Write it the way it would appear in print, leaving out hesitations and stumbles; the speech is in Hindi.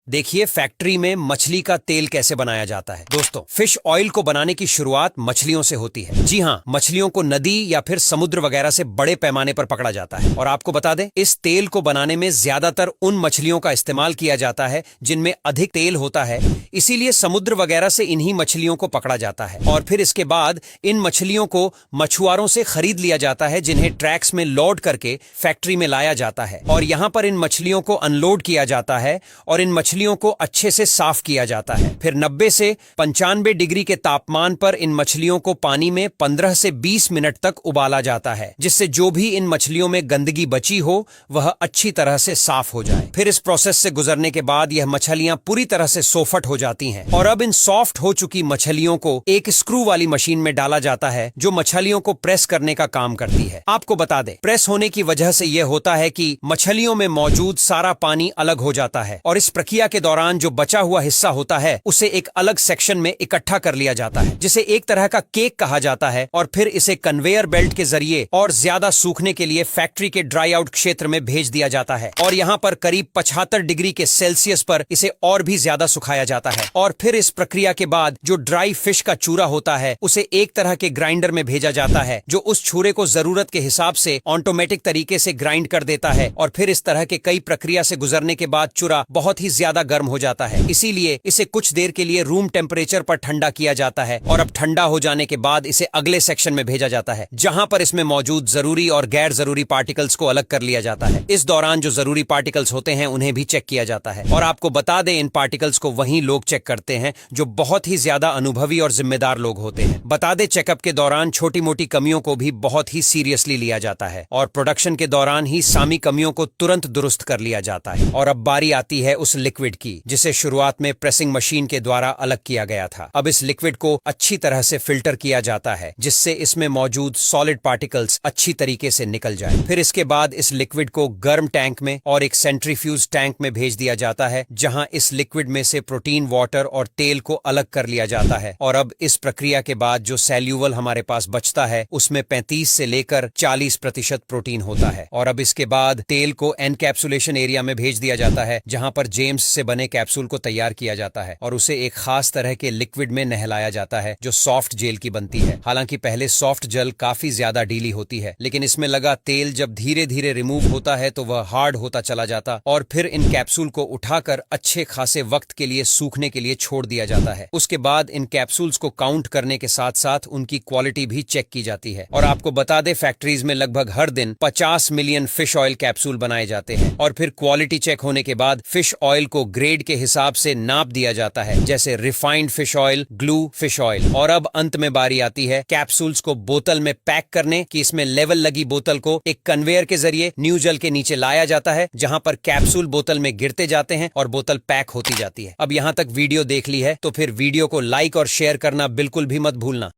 देखिए फैक्ट्री में मछली का तेल कैसे बनाया जाता है। दोस्तों, फिश ऑयल को बनाने की शुरुआत मछलियों से होती है। जी हाँ, मछलियों को नदी या फिर समुद्र वगैरह से बड़े पैमाने पर पकड़ा जाता है। और आपको बता दें, इस तेल को बनाने में ज्यादातर उन मछलियों का इस्तेमाल किया जाता है जिनमें अधिक तेल होता है, इसीलिए समुद्र वगैरह से इन्हीं मछलियों को पकड़ा जाता है। और फिर इसके बाद इन मछलियों को मछुआरों से खरीद लिया जाता है, जिन्हें ट्रैक्स में लोड करके फैक्ट्री में लाया जाता है। और यहाँ पर इन मछलियों को अनलोड किया जाता है और इन मछलियों को अच्छे से साफ किया जाता है। फिर 90 से 95 डिग्री के तापमान पर इन मछलियों को पानी में 15 से 20 मिनट तक उबाला जाता है, जिससे जो भी इन मछलियों में गंदगी बची हो वह अच्छी तरह से साफ हो जाए। फिर इस प्रोसेस से गुजरने के बाद यह मछलियां पूरी तरह से सोफट हो जाती हैं और अब इन सॉफ्ट हो चुकी मछलियों को एक स्क्रू वाली मशीन में डाला जाता है, जो मछलियों को प्रेस करने का काम करती है। आपको बता दें, प्रेस होने की वजह से यह होता है कि मछलियों में मौजूद सारा पानी अलग हो जाता है और इस प्रक्रिया के दौरान जो बचा हुआ हिस्सा होता है उसे एक अलग सेक्शन में इकट्ठा कर लिया जाता है, जिसे एक तरह का केक कहा जाता है। और फिर इसे कन्वेयर बेल्ट के जरिए और ज्यादा सूखने के लिए फैक्ट्री के ड्राई आउट क्षेत्र में भेज दिया जाता है और यहाँ पर करीब 75 डिग्री के सेल्सियस पर इसे और भी ज्यादा सुखाया जाता है। और फिर इस प्रक्रिया के बाद जो ड्राई फिश का चूरा होता है उसे एक तरह के ग्राइंडर में भेजा जाता है, जो उस छुरे को जरूरत के हिसाब से ऑटोमेटिक तरीके से ग्राइंड कर देता है। और फिर इस तरह के कई प्रक्रिया से गुजरने के बाद चूरा बहुत ही ज्यादा गर्म हो जाता है, इसीलिए इसे कुछ देर के लिए रूम टेम्परेचर पर ठंडा किया जाता है और अब ठंडा हो जाने के बाद इसे अगले सेक्शन में भेजा जाता है, जहां पर इसमें मौजूद जरूरी और गैर जरूरी पार्टिकल्स को अलग कर लिया जाता है। इस दौरान जो जरूरी पार्टिकल्स होते हैं उन्हें भी चेक किया जाता है। और आपको बता दें, इन पार्टिकल्स को वही लोग चेक करते हैं जो बहुत ही ज्यादा अनुभवी और जिम्मेदार लोग होते हैं। बता दें, चेकअप के दौरान छोटी मोटी कमियों को भी बहुत ही सीरियसली लिया जाता है और प्रोडक्शन के दौरान ही सामी कमियों को तुरंत दुरुस्त कर लिया जाता है। और अब बारी आती है उस लिक्विड की, जिसे शुरुआत में प्रेसिंग मशीन के द्वारा अलग किया गया था। अब इस लिक्विड को अच्छी तरह से फिल्टर किया जाता है, जिससे इसमें मौजूद सॉलिड पार्टिकल्स अच्छी तरीके से निकल जाए। फिर इसके बाद इस लिक्विड को गर्म टैंक में और एक सेंट्रीफ्यूज टैंक में भेज दिया जाता है, जहां इस लिक्विड में से प्रोटीन, वाटर और तेल को अलग कर लिया जाता है। और अब इस प्रक्रिया के बाद जो सैल्यूवल हमारे पास बचता है उसमें 35 से लेकर 40% प्रोटीन होता है। और अब इसके बाद तेल को एनकैप्सुलेशन एरिया में भेज दिया जाता है, जहां पर जेम्स से बने कैप्सूल को तैयार किया जाता है और उसे एक खास तरह के लिक्विड में नहलाया जाता है, जो सॉफ्ट जेल की बनती है। हालांकि पहले सॉफ्ट जेल काफी ज्यादा ढीली होती है, लेकिन इसमें लगा तेल जब धीरे धीरे रिमूव होता है तो वह हार्ड होता चला जाता और फिर इन कैप्सूल को उठाकर अच्छे खासे वक्त के लिए सूखने के लिए छोड़ दिया जाता है। उसके बाद इन कैप्सूल्स को काउंट करने के साथ साथ उनकी क्वालिटी भी चेक की जाती है। और आपको बता दें, फैक्ट्रीज में लगभग हर दिन 50 मिलियन फिश ऑयल कैप्सूल बनाए जाते हैं और फिर क्वालिटी चेक होने के बाद फिश ऑयल को ग्रेड के हिसाब से नाप दिया जाता है, जैसे refined fish oil, glue fish oil. और अब अंत में बारी आती है कैप्सूल्स को बोतल में पैक करने की। इसमें लेवल लगी बोतल को एक कन्वेयर के जरिए न्यू जल के नीचे लाया जाता है, जहां पर कैप्सूल बोतल में गिरते जाते हैं और बोतल पैक होती जाती है। अब यहां तक वीडियो देख ली है तो फिर वीडियो को लाइक और शेयर करना बिल्कुल भी मत भूलना।